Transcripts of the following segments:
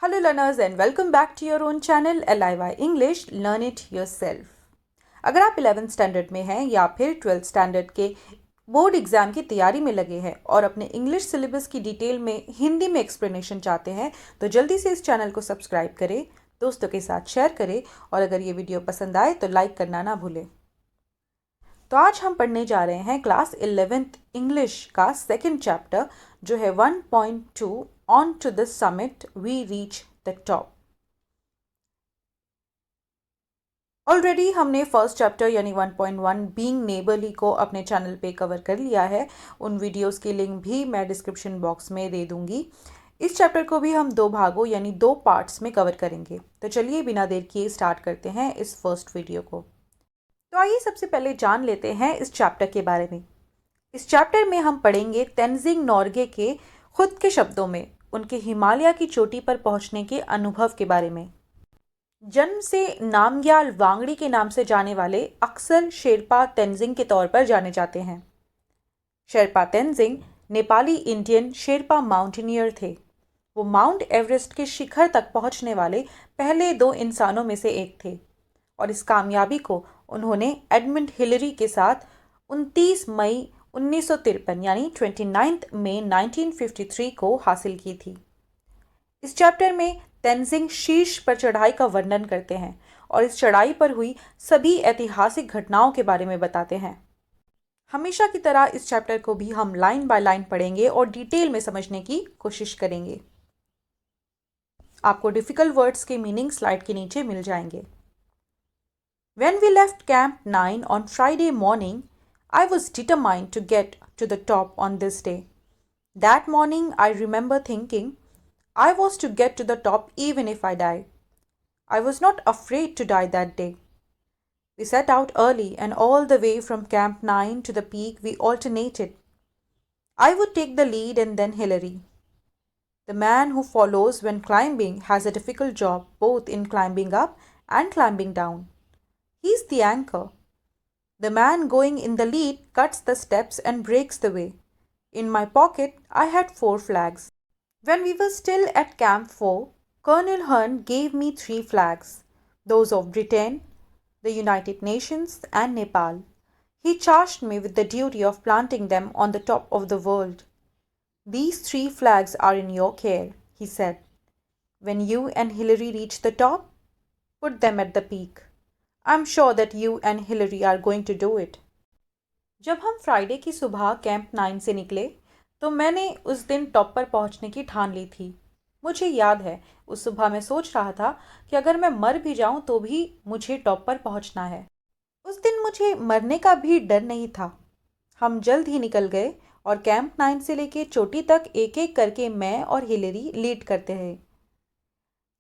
Hello learners and welcome back to your own channel LIY English Learn It Yourself। अगर आप 11th standard में हैं या फिर 12th स्टैंडर्ड के बोर्ड एग्जाम की तैयारी में लगे हैं और अपने इंग्लिश सिलेबस की डिटेल में हिंदी में एक्सप्लेनेशन चाहते हैं तो जल्दी से इस चैनल को सब्सक्राइब करें, दोस्तों के साथ शेयर करें और अगर ये वीडियो पसंद आए तो लाइक करना ना भूलें। तो आज हम पढ़ने जा रहे हैं क्लास 11th इंग्लिश का सेकंड चैप्टर जो है 1.2 on to the summit we reach the top. Already हमने फर्स्ट चैप्टर यानी 1.1 बीइंग नेबरली को अपने चैनल पे कवर कर लिया है। उन वीडियोस की लिंक भी मैं डिस्क्रिप्शन बॉक्स में दे दूंगी। इस चैप्टर को भी हम 2 भागों यानी 2 पार्ट्स में कवर करेंगे। तो चलिए बिना देर किए स्टार्ट करते हैं इस फर्स्ट वीडियो को। तो आइए सबसे पहले जान लेते हैं इस चैप्टर के बारे में। इस चैप्टर में हम पढ़ेंगे तेंजिंग नोर्गे के खुद के शब्दों में उनके हिमालय की चोटी पर पहुंचने के अनुभव के बारे में। जन्म से नामग्याल वांगड़ी के नाम से जाने वाले अक्सर शेरपा तेंजिंग के तौर पर जाने जाते हैं। शेरपा तेंजिंग नेपाली इंडियन शेरपा माउंटेनियर थे। वो माउंट एवरेस्ट के शिखर तक पहुंचने वाले पहले 2 इंसानों में से एक थे और इस कामयाबी को उन्होंने एडमंड हिलरी के साथ 29 मई 1953 यानी 29 मई 1953 को हासिल की थी। इस चैप्टर में तेंजिंग शीर्ष पर चढ़ाई का वर्णन करते हैं और इस चढ़ाई पर हुई सभी ऐतिहासिक घटनाओं के बारे में बताते हैं। हमेशा की तरह इस चैप्टर को भी हम लाइन बाय लाइन पढ़ेंगे और डिटेल में समझने की कोशिश करेंगे। आपको डिफिकल्ट वर्ड्स के मीनिंग स्लाइड के नीचे मिल जाएंगे। When we left Camp 9 on Friday morning, I was determined to get to the top on this day. That morning, I remember thinking I was to get to the top even if I die. I was not afraid to die that day. We set out early, and all the way from Camp 9 to the peak, we alternated. I would take the lead and then Hillary. The man who follows when climbing has a difficult job both in climbing up and climbing down. He's the anchor. The man going in the lead cuts the steps and breaks the way. In my pocket, I had 4 flags. When we were still at Camp 4, Colonel Hunt gave me 3 flags, those of Britain, the United Nations, and Nepal. He charged me with the duty of planting them on the top of the world. These 3 flags are in your care, he said. When you and Hillary reach the top, put them at the peak. I'm sure that you and Hillary are going to do it. जब हम Friday की सुबह camp 9 से निकले तो मैंने उस दिन टॉप पर पहुंचने की ठान ली थी। मुझे याद है उस सुबह मैं सोच रहा था कि अगर मैं मर भी जाऊं तो भी मुझे टॉप पर पहुंचना है। उस दिन मुझे मरने का भी डर नहीं था। हम जल्द ही निकल गए और कैंप 9 से लेकर चोटी तक एक एक करके मैं और हिलरी लीड करते रहे।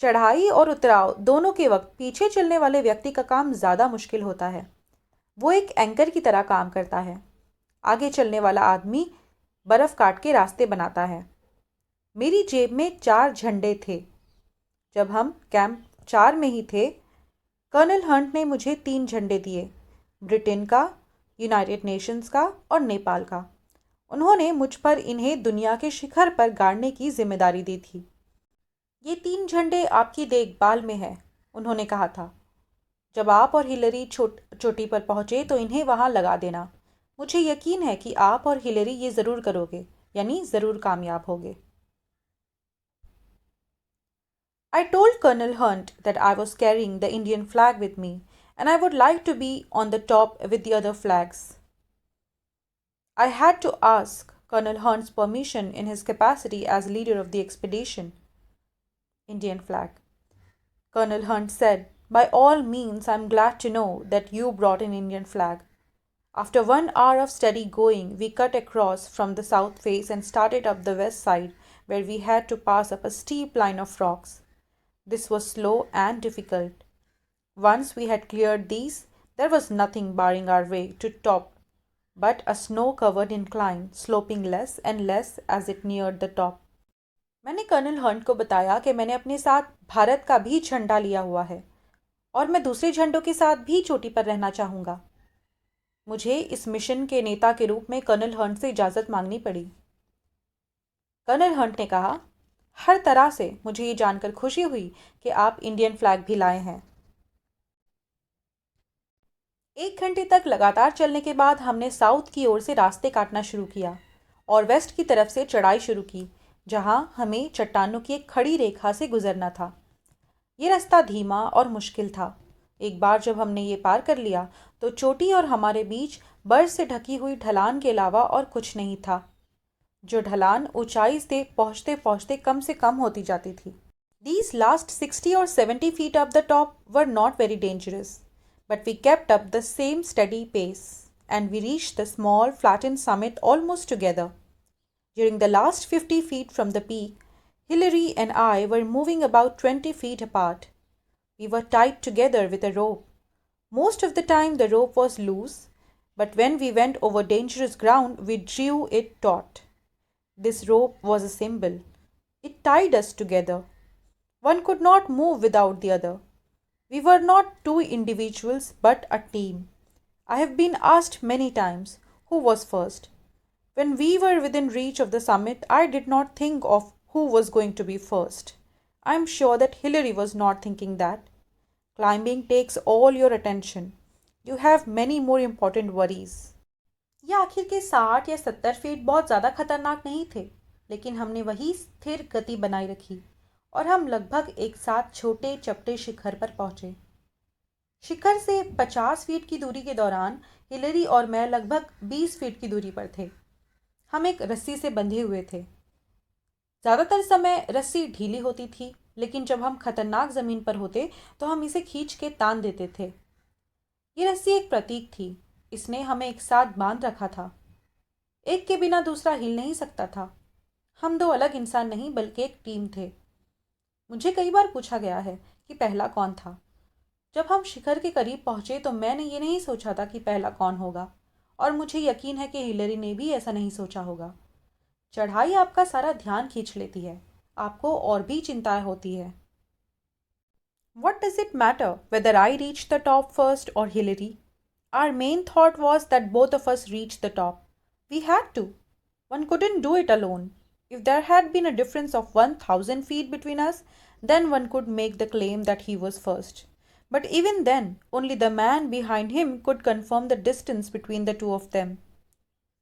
चढ़ाई और उतराव दोनों के वक्त पीछे चलने वाले व्यक्ति का काम ज़्यादा मुश्किल होता है। वो एक एंकर की तरह काम करता है। आगे चलने वाला आदमी बर्फ़ काट के रास्ते बनाता है। मेरी जेब में 4 झंडे थे। जब हम कैंप 4 में ही थे, कर्नल हंट ने मुझे 3 झंडे दिए, ब्रिटेन का, यूनाइटेड नेशंस का और नेपाल का। उन्होंने मुझ पर इन्हें दुनिया के शिखर पर गाड़ने की जिम्मेदारी दी थी। ये 3 झंडे आपकी देखभाल में है, उन्होंने कहा था। जब आप और हिलरी चोटी पर पहुंचे तो इन्हें वहां लगा देना। मुझे यकीन है कि आप और हिलरी ये ज़रूर करोगे, यानी ज़रूर कामयाब होगे। I told Colonel Hunt that I was carrying the Indian flag with me and I would like to be on the top with the other flags. I had to ask Colonel Hunt's permission in his capacity as leader of the expedition. Indian flag. Colonel Hunt said, "By all means, I'm glad to know that you brought an Indian flag." After 1 hour of steady going, we cut across from the south face and started up the west side, where we had to pass up a steep line of rocks. This was slow and difficult. Once we had cleared these, there was nothing barring our way to top but a snow-covered incline, sloping less and less as it neared the top. मैंने colonel Hunt को बताया कि मैंने अपने साथ भारत का भी झंडा लिया हुआ है और मैं दूसरे झंडों के साथ भी चोटी पर रहना चाहूँगा। मुझे इस मिशन के नेता के रूप में कर्नल हंट से इजाज़त मांगनी पड़ी। कर्नल हंट ने कहा, हर तरह से मुझे ये जानकर खुशी हुई कि आप इंडियन फ्लैग भी लाए हैं। 1 घंटे तक लगातार चलने के बाद हमने साउथ की ओर से रास्ते काटना शुरू किया और वेस्ट की तरफ से चढ़ाई शुरू की, जहां हमें चट्टानों की एक खड़ी रेखा से गुजरना था। ये रास्ता धीमा और मुश्किल था। एक बार जब हमने ये पार कर लिया तो चोटी और हमारे बीच बर्फ से ढकी हुई ढलान के अलावा और कुछ नहीं था। जो ढलान ऊंचाई से पहुंचते पहुंचते कम से कम होती जाती थी। These last 60 or 70 feet up the top were not very dangerous, but we kept up the same steady pace and we reached the small flattened summit almost together. During the last 50 feet from the peak, Hilary and I were moving about 20 feet apart. We were tied together with a rope. Most of the time the rope was loose, but when we went over dangerous ground, we drew it taut. This rope was a symbol. It tied us together. One could not move without the other. We were not two individuals but a team. I have been asked many times who was first. When we were within reach of the summit, I did not think of who was going to be first. I am sure that Hilary was not thinking that. Climbing takes all your attention. You have many more important worries. ये आखिर के 60 या 70 feet बहुत ज़्यादा खतरनाक नहीं थे, लेकिन हमने वही स्थिर गति बनाए रखी और हम लगभग एक साथ छोटे चपटे शिखर पर पहुंचे। शिखर से 50 फीट की दूरी के दौरान हिलरी और मैं लगभग 20 फीट की दूरी पर थे। हम एक रस्सी से बंधे हुए थे। ज़्यादातर समय रस्सी ढीली होती थी, लेकिन जब हम खतरनाक ज़मीन पर होते तो हम इसे खींच के तान देते थे। ये रस्सी एक प्रतीक थी। इसने हमें एक साथ बांध रखा था। एक के बिना दूसरा हिल नहीं सकता था। हम दो अलग इंसान नहीं बल्कि एक टीम थे। मुझे कई बार पूछा गया है कि पहला कौन था। जब हम शिखर के करीब पहुंचे तो मैंने ये नहीं सोचा था कि पहला कौन होगा, और मुझे यकीन है कि हिलरी ने भी ऐसा नहीं सोचा होगा। चढ़ाई आपका सारा ध्यान खींच लेती है। आपको और भी चिंताएं होती है। What does it matter whether I reach the top first or Hillary? Our main thought was that both of us reached the top. We had to. One couldn't do it alone. If there had been a difference of 1,000 feet between us, then one could make the claim that he was first. But even then, only the man behind him could confirm the distance between the two of them.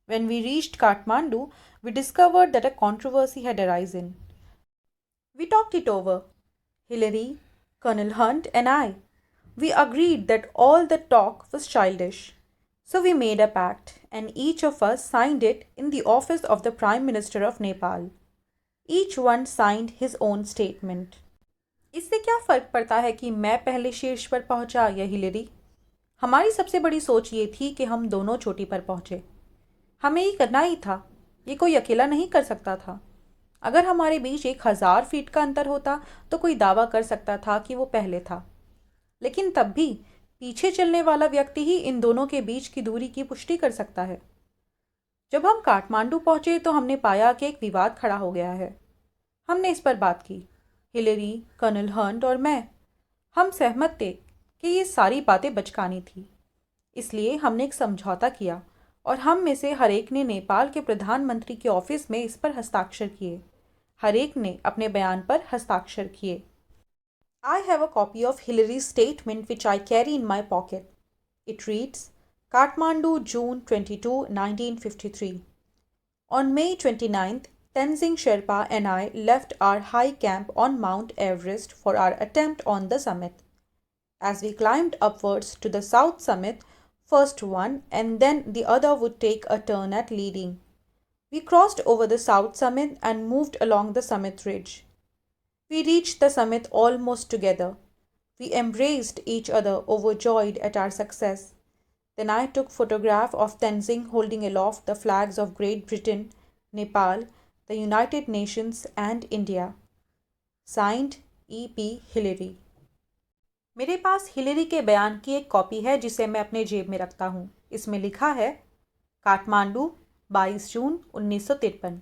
When we reached Kathmandu, we discovered that a controversy had arisen. We talked it over. Hillary, Colonel Hunt, and I. We agreed that all the talk was childish. So we made a pact, and each of us signed it in the office of the Prime Minister of Nepal. Each one signed his own statement. इससे क्या फ़र्क पड़ता है कि मैं पहले शीर्ष पर पहुंचा या हिलरी? हमारी सबसे बड़ी सोच ये थी कि हम दोनों चोटी पर पहुंचे। हमें ये करना ही था। ये कोई अकेला नहीं कर सकता था। अगर हमारे बीच 1,000 फीट का अंतर होता तो कोई दावा कर सकता था कि वो पहले था, लेकिन तब भी पीछे चलने वाला व्यक्ति ही इन दोनों के बीच की दूरी की पुष्टि कर सकता है। जब हम काठमांडू पहुंचे तो हमने पाया कि एक विवाद खड़ा हो गया है। हमने इस पर बात की, हिलरी, कर्नल हंट और मैं। हम सहमत थे कि ये सारी बातें बचकानी थी। इसलिए हमने एक समझौता किया और हम में से हर एक ने नेपाल के प्रधानमंत्री के ऑफिस में इस पर हस्ताक्षर किए। हर एक ने अपने बयान पर हस्ताक्षर किए। I have a copy of Hillary's statement which I carry in my pocket. It reads, Kathmandu, June 22, 1953. On May 29th, Tenzing Sherpa and I left our high camp on Mount Everest for our attempt on the summit. As we climbed upwards to the south summit, first one and then the other would take a turn at leading. We crossed over the south summit and moved along the summit ridge. We reached the summit almost together. We embraced each other, overjoyed at our success. Then I took photograph of Tenzing holding aloft the flags of Great Britain, Nepal, the United Nations and India. Signed E.P. Hillary. मेरे पास Hillary के बयान की एक copy है जिसे मैं अपने जेब में रखता हूँ। इसमें लिखा है, काठमांडू, 22 जून 1953।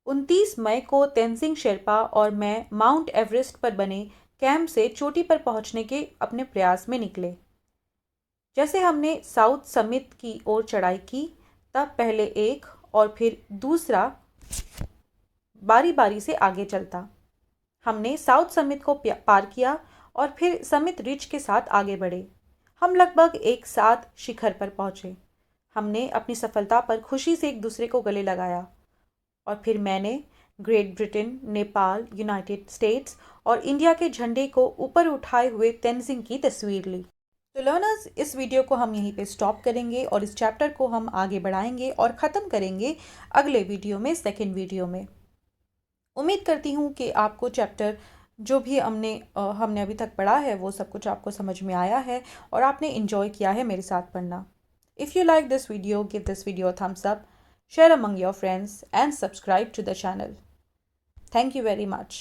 29 मई को तेंजिंग शेरपा और मैं माउंट एवरेस्ट पर बने कैंप से चोटी पर पहुंचने के अपने प्रयास में निकले। जैसे हमने साउथ समिट की ओर चढ़ाई की, तब पहले एक और फिर दूसरा बारी बारी से आगे चलता। हमने साउथ समिट को पार किया और फिर समिट रिज के साथ आगे बढ़े। हम लगभग एक साथ शिखर पर पहुंचे। हमने अपनी सफलता पर खुशी से एक दूसरे को गले लगाया और फिर मैंने great Britain, Nepal, United states और इंडिया के झंडे को ऊपर उठाए हुए तेंजिंग की तस्वीर ली। तो लर्नर्स, इस वीडियो को हम यहीं पे स्टॉप करेंगे और इस चैप्टर को हम आगे बढ़ाएंगे और ख़त्म करेंगे अगले वीडियो में, सेकेंड वीडियो में। उम्मीद करती हूँ कि आपको चैप्टर जो भी हमने अभी तक पढ़ा है वो सब कुछ आपको समझ में आया है और आपने इन्जॉय किया है मेरे साथ पढ़ना। If you like this video, give this video a thumbs up, share among your friends and subscribe to the channel. Thank you very much.